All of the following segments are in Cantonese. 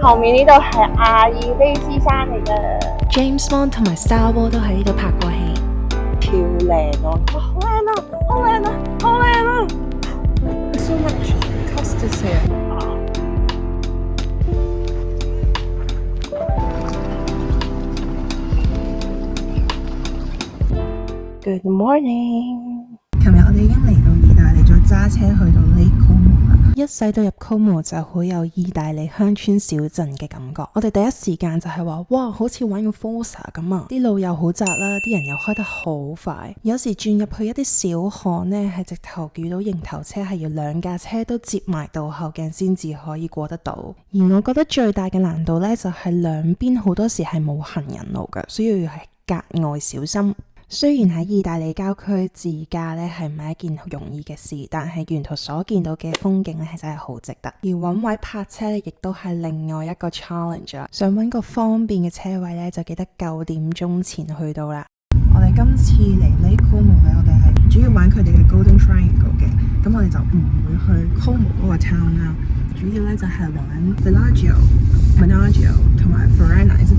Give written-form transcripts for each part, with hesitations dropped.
後面呢度係阿爾卑斯山嚟嘅。 James Bond 同埋 Star Wars 都喺呢度拍過戲，超靚咯！哇，好靚啊，好靚啊，好靚啊 ！So much custards here. Good morning。琴日我哋已經嚟到意大利，再揸車去到 Lake Como 啦。一駛到入 Como 就好有意大利鄉村小鎮嘅感覺。我哋第一時間就係話，哇，好似玩個 Forza 咁啊！啲路又好窄啦，啲人又開得好快。有時轉入去一啲小巷呢，係直頭遇到迎頭車，係要兩架車都接埋倒後鏡先至可以過得到。而我覺得最大嘅難度呢，就係兩邊好多時係冇行人路嘅，所以要係格外小心。雖然喺意大利郊區自駕咧係唔係一件容易嘅事，但係沿途所見到嘅風景咧係真係好值得。而揾位泊車咧亦都係另外一個 challenge 啦。想揾個方便嘅車位咧，就記得9點鐘前去到啦。我哋今次嚟 Lake Como 咧，我哋係主要玩佢哋嘅 Golden Triangle 嘅，咁我哋就唔會去 Como 嗰個 town 啦。主要咧就係玩 Villaggio、Menaggio 同埋 Farina，is it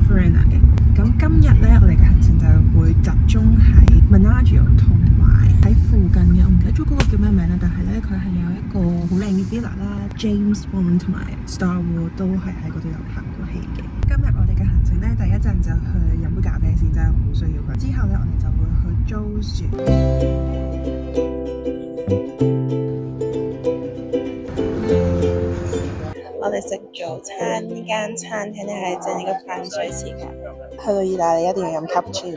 Farina 嘅。咁今日咧，我哋嘅行程就會集中喺 Menaggio 同埋喺附近嘅，我唔記得咗嗰個叫咩名啦，但係咧佢係有一個好靚嘅 villa 啦 ，James Bond 同埋 Star Wars 都係喺嗰度有拍過戲嘅。今日我哋嘅行程咧，第一站就去飲杯咖啡先，真係好需要佢。之後咧，我哋就會去租船。我哋食早餐，呢間餐廳咧係正呢個淡水時間。去到意大利一定要飲 cappuccino，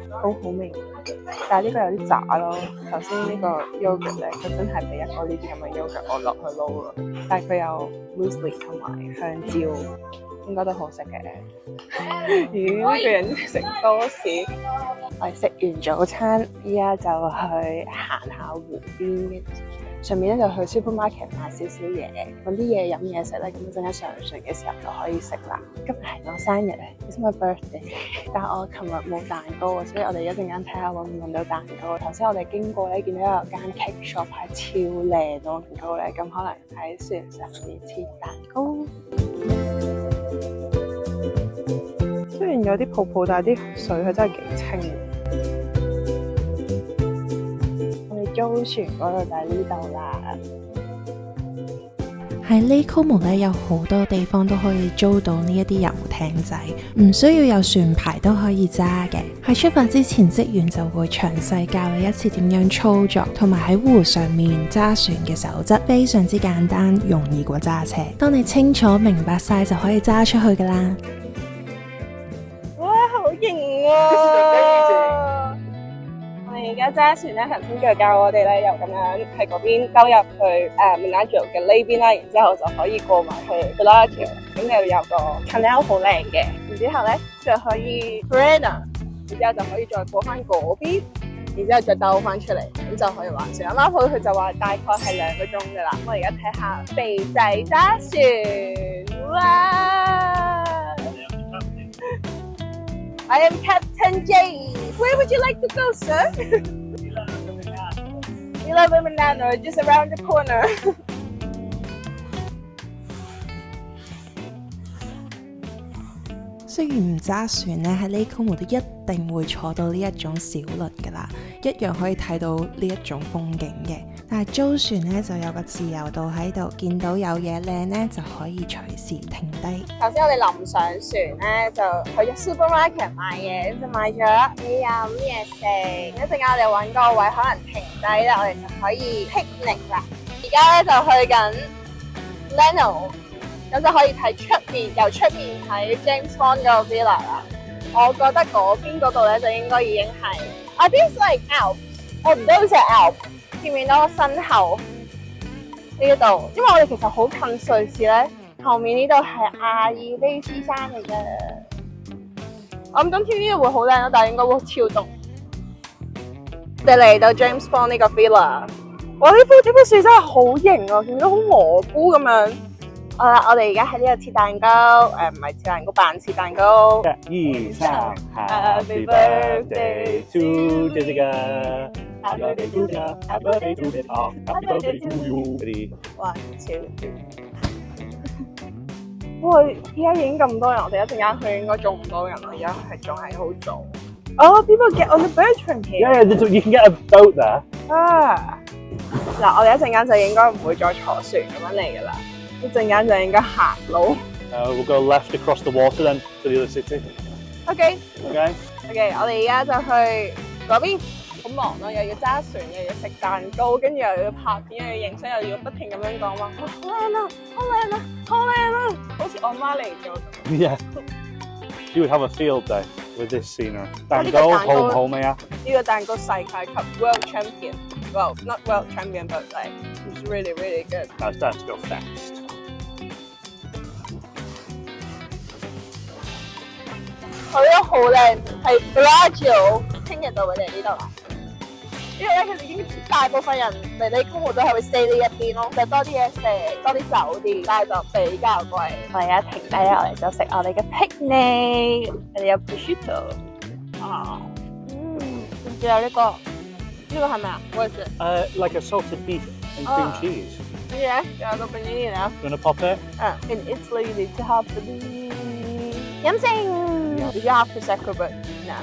好好味，但係呢個有啲渣咯。頭先呢個 yogurt 咧，佢真係俾一個呢啲咁嘅 yogurt 我落去撈咯，但係佢有 muesli 同埋香蕉，應該都好食嘅。咦，呢個人食多士。我哋食完早餐，依家就去行下湖邊，順便咧就去 supermarket 買少少嘢，揾啲嘢飲嘢食咧，咁陣間上船嘅時候就可以食啦。今日係我生日咧，It's my birthday， 但係我琴日冇蛋糕啊，所以我哋一陣間睇下揾唔揾到蛋糕。頭先我哋經過咧，見到有間 cake shop 係超靚咯，蛋糕咧，咁可能喺船上面切蛋糕。雖然有啲泡泡，但係啲水佢真係幾清。租船嗰度就喺呢度啦。喺 Lake Como 咧，有好多地方都可以租到呢一啲遊艇仔，唔需要有船牌都可以揸嘅。喺出發之前，職員就會詳細教你一次點樣操作，同埋喺湖上面揸船嘅守則，非常之簡單，容易過揸車。當你清楚明白晒，就可以揸出去噶啦。哇，好型啊！而家揸船咧，頭先佢教我哋咧，又咁樣喺嗰邊兜入去Menaggio 嘅呢邊啦，然之後就可以過埋去 Villaggio， 咁就有個 canal 好靚嘅，然之後咧就可以 Farina， 然之後就可以再過翻嗰邊，然之後再兜翻出嚟，咁就可以玩船。啱啱佢就話大概係2個鐘噶啦，我而家睇下肥仔揸船，哇 ！I am Captain James. Where would you like to go, sir? We love Milano, just around the corner. 雖然唔揸船咧，喺 Lake Como都一定會坐到呢一種小輪噶啦，一樣可以睇到呢一種風景嘅。但係租船咧就有個自由度喺度，見到有嘢靚咧就可以隨時停低。頭先我哋臨上船咧就去咗 supermarket 買嘢，就買咗嘢飲嘢食。一陣間我哋揾個位可能停低咧，我哋就可以 picnic 啦。而家咧就去緊 Leno。咁就可以睇出面，由出面睇 James Bond 嗰個 villa 啦。我覺得嗰邊嗰度咧就應該已經係啊啲 like Alps， 我唔知好似係 Alps， 見唔見到身後呢一度？因為我哋其實好近瑞士咧，後面呢度係阿爾卑斯山嚟嘅。我諗今天呢度會好靚咯，但係應該會超凍。我哋嚟到 James Bond 呢個 villa， 哇！呢棵樹真係好型啊，見到好蘑菇咁樣。我哋而家喺呢度切蛋糕，唔係切蛋糕，扮切蛋糕。1、2、3 ，Happy birthday to 這個 Happy birthday to you. Happy birthday to you. Happy birthday to you. Ready? 1 2 哇！依家已經咁多人，我哋一陣間去應該仲唔多人咯。而家仲係好早。Oh, people get on the boat from here. Yeah, you can get a boat there. 啊！嗱，我哋一陣間就應該唔會再坐船咁樣嚟噶啦，一陣間就應該行路。We'll go left across the water then to the other city. OK， Okay? OK， 我哋而家就去嗰邊，好忙咯，又要揸船，又要食蛋糕，跟住又要拍片，又要影相，又要不停咁樣講話，好靚啊，好靚啊，好靚啊，好似我媽嚟咗咁。Yeah. You would have a field day with this scenery. 蛋糕好唔好味啊？呢個蛋糕世界級 World Champion， well not World Champion but like it's really really good。Now it's time to go fast. 佢都好靚，係 Bellagio， 聽日就會嚟呢度啦。因為咧，佢哋已經大部分人嚟呢Como都係會 stay 呢一邊咯，就多啲嘢食，多啲酒店，但係就比較貴。我而家停低咧，我哋就食我哋嘅 picnic， 我哋有 prosciutto， 啊，仲有呢個係咩啊？ What is it？ Like a salted beef and cream cheese. 跟住咧，仲有個 banana。You wanna pop it? In Italy, you need to have the飲勝。Did you have prosecco but no？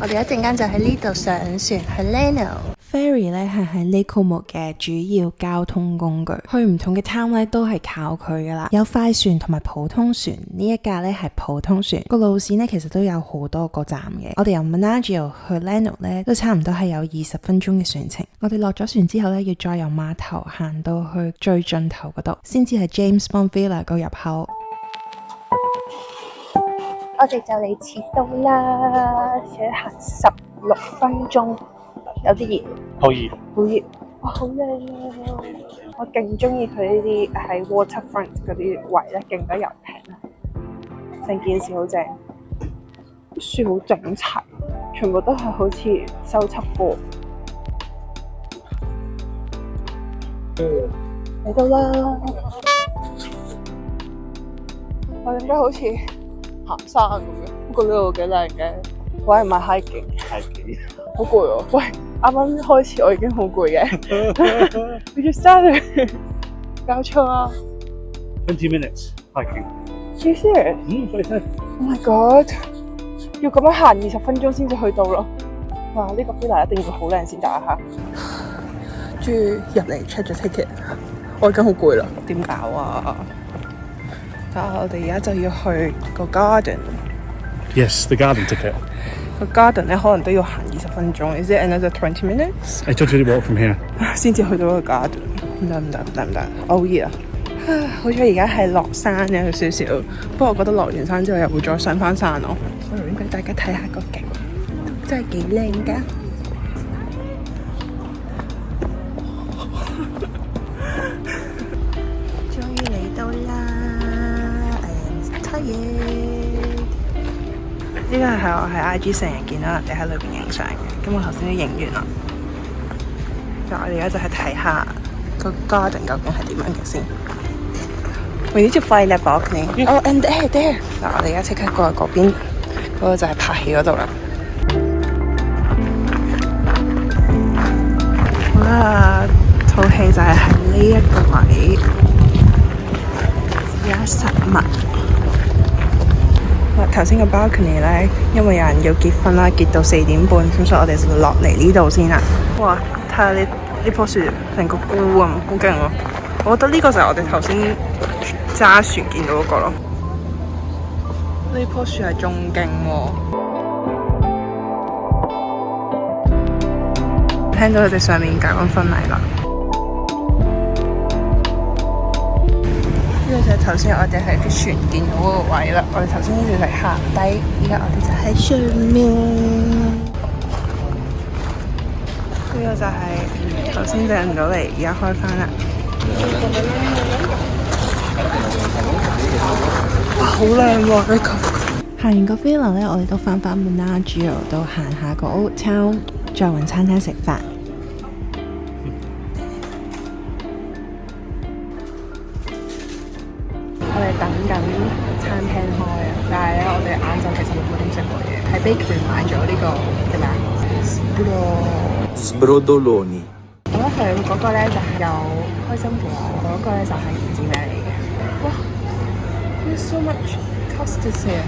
我哋一陣間就喺呢度上船去 Leno。Ferry 咧係喺 Lake Como 嘅主要交通工具，去唔同嘅 town 咧都係靠佢噶啦。有快船同埋普通船，呢一架咧係普通船，個路線咧其實都有好多個站嘅。我哋由 Menagio 去 Leno 咧都差唔多係有20分鐘嘅船程。我哋落咗船之後咧，要再由碼頭行到去最盡頭嗰度，先至係 James Bond Villa 個入口。我哋就嚟遲到啦，要行16分鐘，有啲熱，好熱，好熱，哇，好靚啊！我勁中意佢呢啲喺 waterfront 嗰啲位咧，勁得遊艇啊，成件事好正，啲樹好整齊，全部都係好似修葺過。嚟到啦！我點解好似行山咁樣？不過呢度幾靚嘅。喂，唔係 hiking， 好攰喎！喂，啱啱開始我已經好攰嘅。We just started， 搞錯啊 ！20 minutes hiking. You serious? 所以真係 Oh my god！ 要咁樣行20分鐘先至去到咯。哇！呢個 villa 一定要好靚先得啊嚇！終於入嚟 check 咗 ticket， 我已經好攰啦。點搞啊？但係我哋而家就要去個 garden。Yes, the garden ticket. 個 garden 咧可能都要行20分鐘。Is it another 20 minutes? I took you to walk from here. 先至去到個 garden。唔得，好熱啊！好彩而家係落山有少少，不過我覺得落完山之後又會再上翻山咯。我俾大家睇下個景，真係幾靚㗎！終於嚟到啦！呢個係我喺 IG 成日見到人哋喺裏邊影相嘅，咁我頭先都影完啦。咁我哋而家就去睇下個 garden 究竟係點樣嘅先。We need to find that balcony. Oh, and there. 嗱，我哋而家即刻過去嗰邊，嗰個就係拍戲嗰度啦。哇！套戲就係喺呢一個位，而家實物。頭先個 balcony 咧，因為有人要結婚啦，結到4點半，咁所以我哋就落嚟呢度先啦。哇！睇下呢棵樹成個菇咁，好勁喎！我覺得呢個就係我哋頭先揸船見到嗰個咯。呢棵樹係仲勁喎！聽到佢哋上面搞緊婚禮啦。呢個就係頭先我哋喺啲船見到嗰個位啦。我哋頭先呢度係下低，而家我哋就喺上面。呢個就係頭先訂唔到嚟，而家開返啦。哇，好靚喎！呢個行完個 villa 咧，我哋都翻返 Menagio 度行下個 Old Town， 再揾餐廳食飯。我哋等緊餐廳開啊，但係咧我哋晏晝其實冇點食過嘢，喺 bakery 買咗呢個叫咩啊 Sbrodoloni。我覺得佢嗰個咧就係有開心果，嗰個咧就係唔知咩嚟嘅。哇 ！There's so much custard here，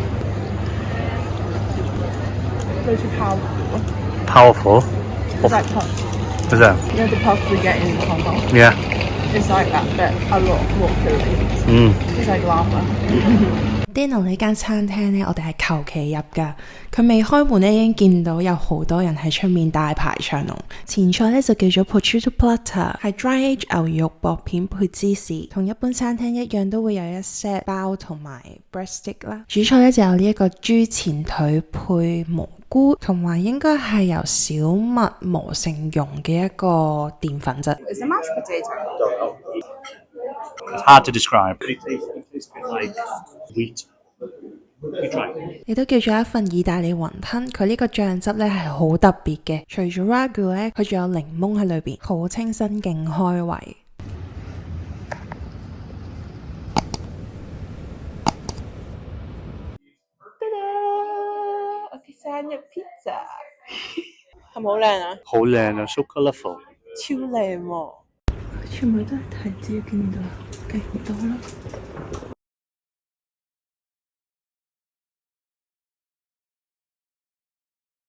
類似泡芙。Powerful. It's like puff. Is that? You know the puff we get in Hong Kong? Yeah. It's like that, but a lot more filling. It's like lava.Dino 呢間餐廳呢，我哋係求其入㗎。佢未開門呢，已經見到有好多人喺出面大排長龍。前菜呢，就叫做 prosciutto platter， 係 dry aged 牛肉薄片配芝士，同一般餐廳一樣都會有一 set 包同埋 breast stick 啦。主菜呢，就有呢一個豬前腿配蘑菇，同埋應該係由小麥磨成蓉嘅一個澱粉質。Is it mashed potato? It's hard to describe. It tastes a bit like wheat. You try. 亦都叫做一份意大利雲吞，佢呢個醬汁咧係好特別嘅，除咗 ragu 咧，佢仲有檸檬喺裏邊，好清新勁開胃。我嘅生日 pizza 係咪好靚啊？好靚啊 ，so colourful。超靚喎！全部都係提子，見唔到，勁多啦。